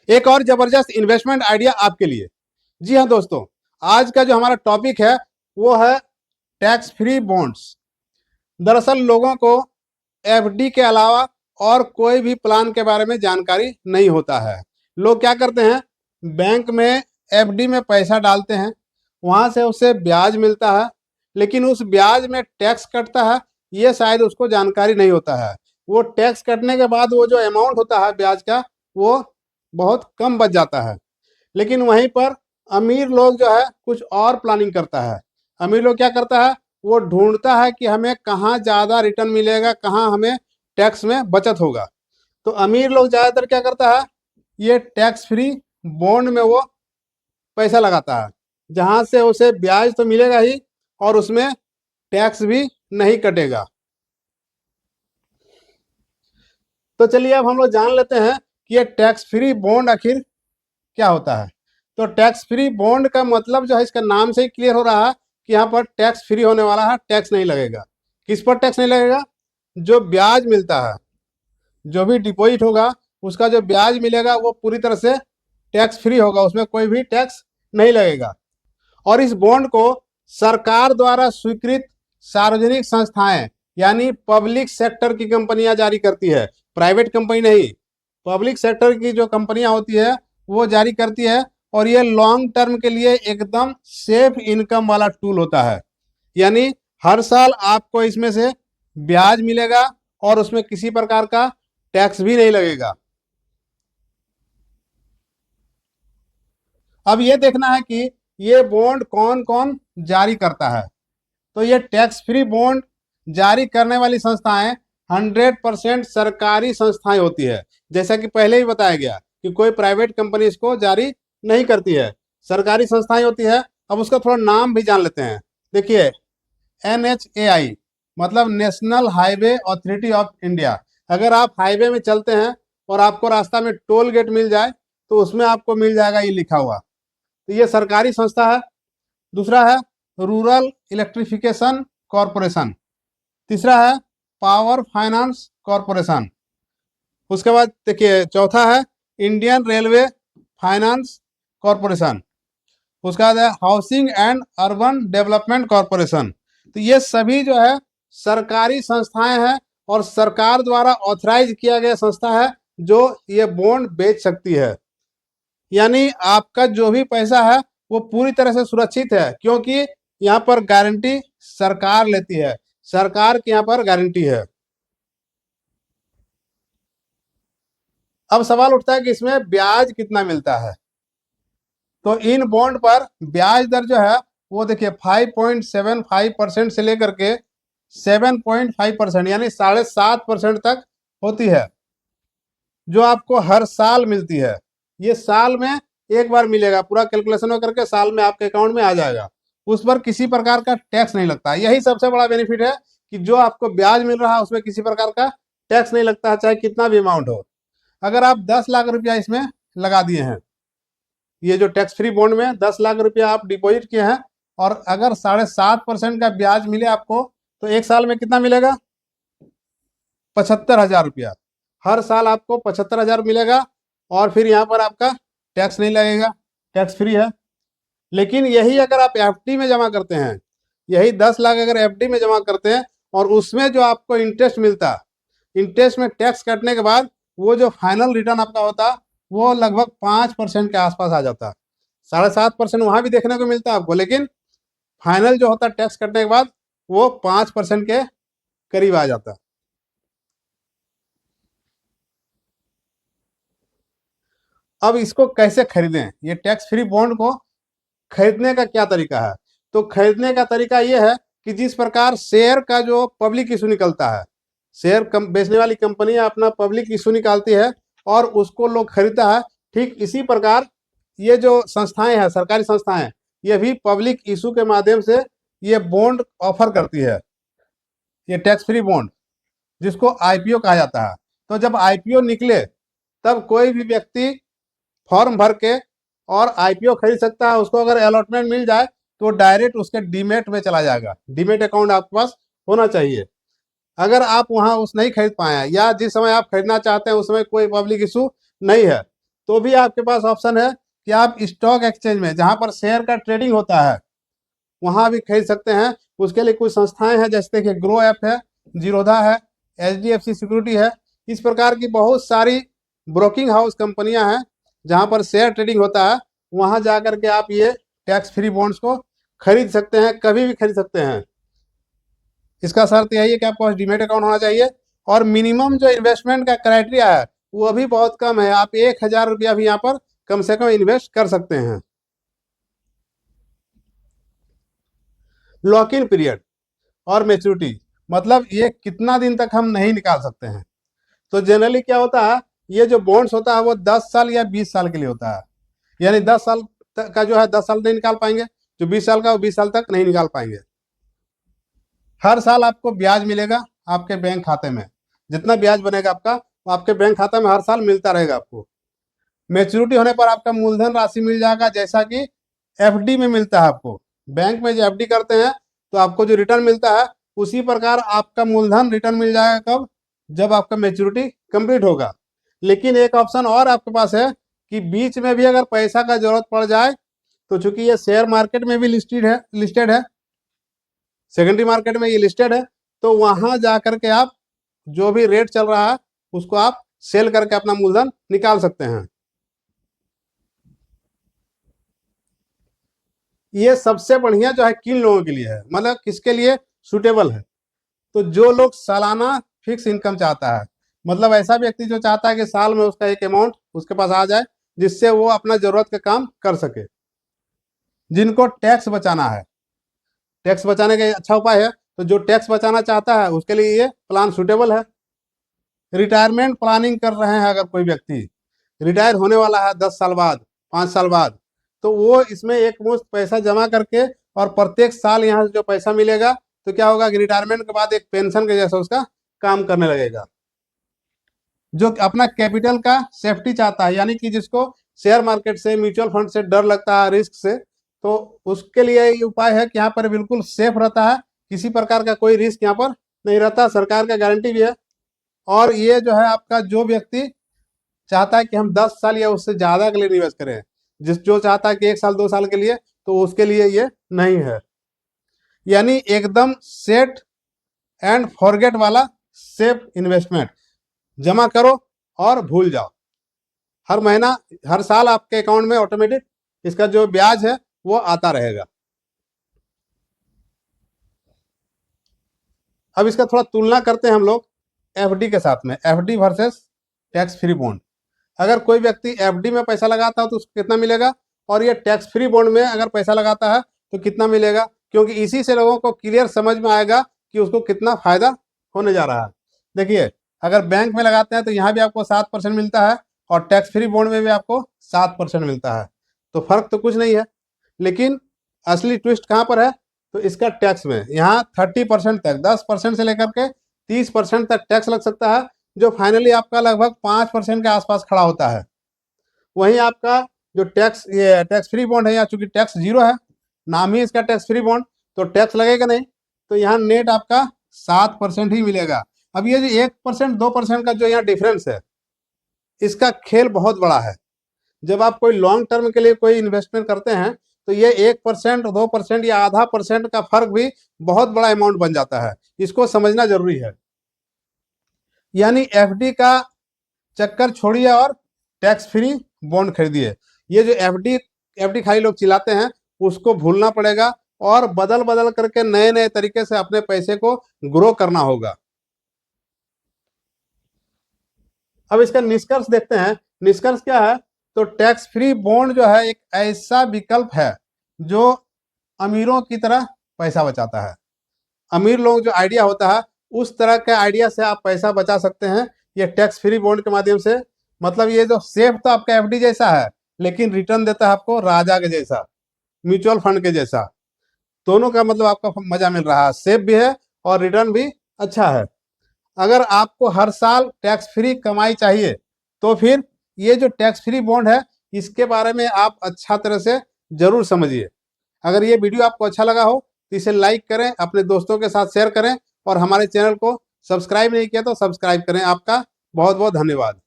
एक और जबरदस्त इन्वेस्टमेंट आइडिया आपके लिए। जी हाँ दोस्तों, आज का जो हमारा टॉपिक है वो है टैक्स फ्री बॉन्ड्स। दरअसल लोगों को एफडी के अलावा और कोई भी प्लान के बारे में जानकारी नहीं होता है। लोग क्या करते हैं, बैंक में एफडी में पैसा डालते हैं, वहां से उसे ब्याज मिलता है, लेकिन उस ब्याज में टैक्स कटता है, ये शायद उसको जानकारी नहीं होता है। वो टैक्स कटने के बाद वो जो अमाउंट होता है ब्याज का, वो बहुत कम बच जाता है। लेकिन वहीं पर अमीर लोग जो है कुछ और प्लानिंग करता है। अमीर लोग क्या करता है, वो ढूंढता है कि हमें कहाँ ज़्यादा रिटर्न मिलेगा, कहाँ हमें टैक्स में बचत होगा। तो अमीर लोग ज़्यादातर क्या करता है, ये टैक्स फ्री बॉन्ड में वो पैसा लगाता है, जहाँ से उसे ब्याज तो मिलेगा ही और उसमें टैक्स भी नहीं कटेगा। तो चलिए अब हम लोग जान लेते हैं कि ये टैक्स फ्री बॉन्ड आखिर क्या होता है। तो टैक्स फ्री बॉन्ड का मतलब जो है, इसका नाम से ही क्लियर हो रहा है कि यहाँ पर टैक्स फ्री होने वाला है, टैक्स नहीं लगेगा। किस पर टैक्स नहीं लगेगा? जो ब्याज मिलता है, जो भी डिपॉजिट होगा उसका जो ब्याज मिलेगा वो पूरी तरह से टैक्स फ्री होगा, उसमें कोई भी टैक्स नहीं लगेगा। और इस बॉन्ड को सरकार द्वारा स्वीकृत सार्वजनिक संस्थाएं यानी पब्लिक सेक्टर की कंपनियां जारी करती है, प्राइवेट कंपनी नहीं। पब्लिक सेक्टर की जो कंपनियां होती है वो जारी करती है, और ये लॉन्ग टर्म के लिए एकदम सेफ इनकम वाला टूल होता है। यानी हर साल आपको इसमें से ब्याज मिलेगा और उसमें किसी प्रकार का टैक्स भी नहीं लगेगा। अब ये देखना है कि ये बॉन्ड कौन कौन जारी करता है। तो ये टैक्स फ्री बॉन्ड जारी करने वाली संस्थाएं 100% सरकारी संस्थाएं होती है। जैसा कि पहले ही बताया गया कि कोई प्राइवेट कंपनी इसको जारी नहीं करती है, सरकारी संस्थाएं होती है। अब उसका थोड़ा नाम भी जान लेते हैं। देखिए, NHAI मतलब national highway authority of India. अगर आप हाईवे में चलते हैं और आपको रास्ता में टोल गेट मिल जाए तो उसमें आपको मिल जाएगा ये लिखा हुआ। तो ये सरकारी संस्था है। दूसरा है रूरल इलेक्ट्रिफिकेशन कॉरपोरेशन। तीसरा है पावर फाइनेंस कॉरपोरेशन। उसके बाद देखिए, चौथा है इंडियन रेलवे फाइनेंस कॉरपोरेशन। उसके बाद है housing and urban development corporation. तो ये सभी जो है सरकारी संस्थाएं हैं और सरकार द्वारा ऑथराइज किया गया संस्था है जो ये बॉन्ड बेच सकती है। यानी आपका जो भी पैसा है वो पूरी तरह से सुरक्षित है, क्योंकि यहाँ पर गारंटी सरकार लेती है, सरकार की यहाँ पर गारंटी है। अब सवाल उठता है कि इसमें ब्याज कितना मिलता है। तो इन बॉन्ड पर ब्याज दर जो है वो देखिए 5.75% से लेकर के 7.5% यानी 7.5% तक होती है, जो आपको हर साल मिलती है। ये साल में एक बार मिलेगा, पूरा कैलकुलेशन करके साल में आपके अकाउंट में आ जाएगा। उस पर किसी प्रकार का टैक्स नहीं लगता। यही सबसे बड़ा बेनिफिट है कि जो आपको ब्याज मिल रहा है उसमें किसी प्रकार का टैक्स नहीं लगता है, चाहे कितना भी अमाउंट हो। अगर आप 10 लाख रुपया इसमें लगा दिए हैं, ये जो टैक्स फ्री बॉन्ड में 10 लाख रुपया आप डिपॉजिट किए हैं, और अगर 7.5% का ब्याज मिले आपको, तो एक साल में कितना मिलेगा? 75,000 रुपया। हर साल आपको 75,000 मिलेगा, और फिर यहाँ पर आपका टैक्स नहीं लगेगा, टैक्स फ्री है। लेकिन यही अगर आप एफडी में जमा करते हैं, यही 10 लाख अगर एफडी में जमा करते हैं और उसमें जो आपको इंटरेस्ट मिलता, इंटरेस्ट में टैक्स कटने के बाद वो जो फाइनल रिटर्न आपका होता वो लगभग 5% के आसपास आ जाता। 7.5% वहां भी देखने को मिलता है आपको, लेकिन फाइनल जो होता टैक्स कटने के बाद वो 5% के करीब आ जाता। अब इसको कैसे खरीदें, ये टैक्स फ्री बॉन्ड को खरीदने का क्या तरीका है? तो खरीदने का तरीका ये है कि जिस प्रकार शेयर का जो पब्लिक इशू निकलता है, शेयर बेचने वाली कंपनियां अपना पब्लिक इशू निकालती है और उसको लोग खरीदता है, ठीक इसी प्रकार ये जो संस्थाएं हैं, सरकारी संस्थाएं, ये भी पब्लिक इशू के माध्यम से ये बॉन्ड ऑफर करती है, ये टैक्स फ्री बॉन्ड, जिसको आईपीओ कहा जाता है। तो जब आईपीओ निकले तब कोई भी व्यक्ति फॉर्म भर के और आईपीओ खरीद सकता है। उसको अगर अलॉटमेंट मिल जाए तो डायरेक्ट उसके डीमेट में चला जाएगा। डीमेट अकाउंट आपके पास होना चाहिए। अगर आप वहां उस नहीं खरीद पाए हैं, या जिस समय आप खरीदना चाहते हैं उस समय कोई पब्लिक इशू नहीं है, तो भी आपके पास ऑप्शन है कि आप स्टॉक एक्सचेंज में, जहां पर शेयर का ट्रेडिंग होता है, वहां भी खरीद सकते हैं। उसके लिए कुछ संस्थाएं हैं, जैसे कि ग्रो ऐप है, जीरोधा है, HDFC सिक्योरिटी है। इस प्रकार की बहुत सारी ब्रोकिंग हाउस कंपनियां हैं जहां पर शेयर ट्रेडिंग होता है। वहां जाकर के आप ये टैक्स फ्री बॉन्ड्स को खरीद सकते हैं, कभी भी खरीद सकते हैं। इसका शर्त यही है कि आपके पास डीमेट अकाउंट होना चाहिए, और मिनिमम जो इन्वेस्टमेंट का क्राइटेरिया है वो भी बहुत कम है। आप 1,000 रुपया भी यहाँ पर कम से कम इन्वेस्ट कर सकते हैं। लॉक इन पीरियड और मेच्योरिटी, मतलब ये कितना दिन तक हम नहीं निकाल सकते हैं। तो जनरली क्या होता है, ये जो बॉन्ड्स होता है वो 10 साल या 20 साल के लिए होता है। यानी 10 साल का जो है 10 साल नहीं निकाल पाएंगे, जो 20 साल का वो 20 साल तक नहीं निकाल पाएंगे। हर साल आपको ब्याज मिलेगा आपके बैंक खाते में, जितना ब्याज बनेगा आपका वो आपके बैंक खाते में हर साल मिलता रहेगा आपको। मेच्योरिटी होने पर आपका मूलधन राशि मिल जाएगा, जैसा कि FD में मिलता है आपको। बैंक में जो FD करते हैं तो आपको जो रिटर्न मिलता है, उसी प्रकार आपका मूलधन रिटर्न मिल जाएगा। कब? जब आपका मेच्योरिटी कंप्लीट होगा। लेकिन एक ऑप्शन और आपके पास है कि बीच में भी अगर पैसा का जरूरत पड़ जाए, तो चूंकि ये शेयर मार्केट में भी लिस्टेड है, सेकेंडरी मार्केट में ये लिस्टेड है, तो वहां जाकर के आप जो भी रेट चल रहा है उसको आप सेल करके अपना मूलधन निकाल सकते हैं। ये सबसे बढ़िया जो है किन लोगों के लिए है, मतलब किसके लिए सुटेबल है? तो जो लोग सालाना फिक्स इनकम चाहता है, मतलब ऐसा व्यक्ति जो चाहता है कि साल में उसका एक अमाउंट उसके पास आ जाए जिससे वो अपना जरूरत का काम कर सके। जिनको टैक्स बचाना है, टैक्स बचाने का अच्छा उपाय है, तो जो टैक्स बचाना चाहता है उसके लिए ये प्लान सुटेबल है। रिटायरमेंट प्लानिंग कर रहे हैं, अगर कोई व्यक्ति रिटायर होने वाला है 10 साल बाद, 5 साल बाद, तो वो इसमें एक मुश्त पैसा जमा करके, और प्रत्येक साल यहाँ से जो पैसा मिलेगा, तो क्या होगा कि रिटायरमेंट के बाद एक पेंशन के जैसा उसका काम करने लगेगा। जो अपना कैपिटल का सेफ्टी चाहता है, यानी कि जिसको शेयर मार्केट से, म्यूचुअल फंड से डर लगता है, रिस्क से, तो उसके लिए ये उपाय है कि यहाँ पर बिल्कुल सेफ रहता है, किसी प्रकार का कोई रिस्क यहाँ पर नहीं रहता, सरकार का गारंटी भी है। और ये जो है आपका, जो व्यक्ति चाहता है कि हम 10 साल या उससे ज्यादा के लिए निवेश करें, जो चाहता है कि 1 साल 2 साल के लिए, तो उसके लिए ये नहीं है। यानी एकदम सेट एंड फॉरगेट वाला सेफ इन्वेस्टमेंट, जमा करो और भूल जाओ। हर महीना, हर साल आपके अकाउंट में ऑटोमेटिक इसका जो ब्याज है वो आता रहेगा। अब इसका थोड़ा तुलना करते हैं हम लोग FD के साथ में, FD versus tax free bond. अगर कोई व्यक्ति FD में पैसा लगाता है तो उसको कितना मिलेगा, और ये टैक्स फ्री बॉन्ड में अगर पैसा लगाता है तो कितना मिलेगा, क्योंकि इसी से लोगों को क्लियर समझ में आएगा कि उसको कितना फायदा होने जा रहा है। देखिए, अगर बैंक में लगाते हैं तो यहाँ भी आपको 7% मिलता है, और टैक्स फ्री बॉन्ड में भी आपको 7% मिलता है। तो फर्क तो कुछ नहीं है, लेकिन असली ट्विस्ट कहाँ पर है, तो इसका टैक्स में। यहाँ 30% तक, 10% से लेकर के 30% तक टैक्स लग सकता है, जो फाइनली आपका लगभग 5% के आसपास खड़ा होता है। वहीं आपका जो ये टैक्स फ्री बॉन्ड है, या चूंकि टैक्स जीरो है, नाम ही इसका टैक्स फ्री बॉन्ड, तो टैक्स लगेगा नहीं, तो यहाँ नेट आपका 7% ही मिलेगा। अब ये जो 1% 2% का जो यहाँ डिफरेंस है, इसका खेल बहुत बड़ा है। जब आप कोई लॉन्ग टर्म के लिए कोई इन्वेस्टमेंट करते हैं, तो ये 1% 2% या आधा % का फर्क भी बहुत बड़ा अमाउंट बन जाता है। इसको समझना जरूरी है। यानी FD का चक्कर छोड़िए और टैक्स फ्री बॉन्ड खरीदिए। ये जो FD खाली लोग चिल्लाते हैं, उसको भूलना पड़ेगा, और बदल बदल करके नए नए तरीके से अपने पैसे को ग्रो करना होगा। अब इसका निष्कर्ष देखते हैं। निष्कर्ष क्या है, तो टैक्स फ्री बॉन्ड जो है एक ऐसा विकल्प है जो अमीरों की तरह पैसा बचाता है। अमीर लोग जो आइडिया होता है, उस तरह के आइडिया से आप पैसा बचा सकते हैं ये टैक्स फ्री बॉन्ड के माध्यम से। मतलब ये जो सेफ तो आपका FD जैसा है, लेकिन रिटर्न देता है आपको राजा के जैसा, म्यूचुअल फंड के जैसा। दोनों का मतलब आपका मजा मिल रहा है, सेफ भी है और रिटर्न भी अच्छा है। अगर आपको हर साल टैक्स फ्री कमाई चाहिए, तो फिर ये जो टैक्स फ्री बॉन्ड है, इसके बारे में आप अच्छा तरह से जरूर समझिए। अगर ये वीडियो आपको अच्छा लगा हो तो इसे लाइक करें, अपने दोस्तों के साथ शेयर करें, और हमारे चैनल को सब्सक्राइब नहीं किया तो सब्सक्राइब करें। आपका बहुत बहुत धन्यवाद।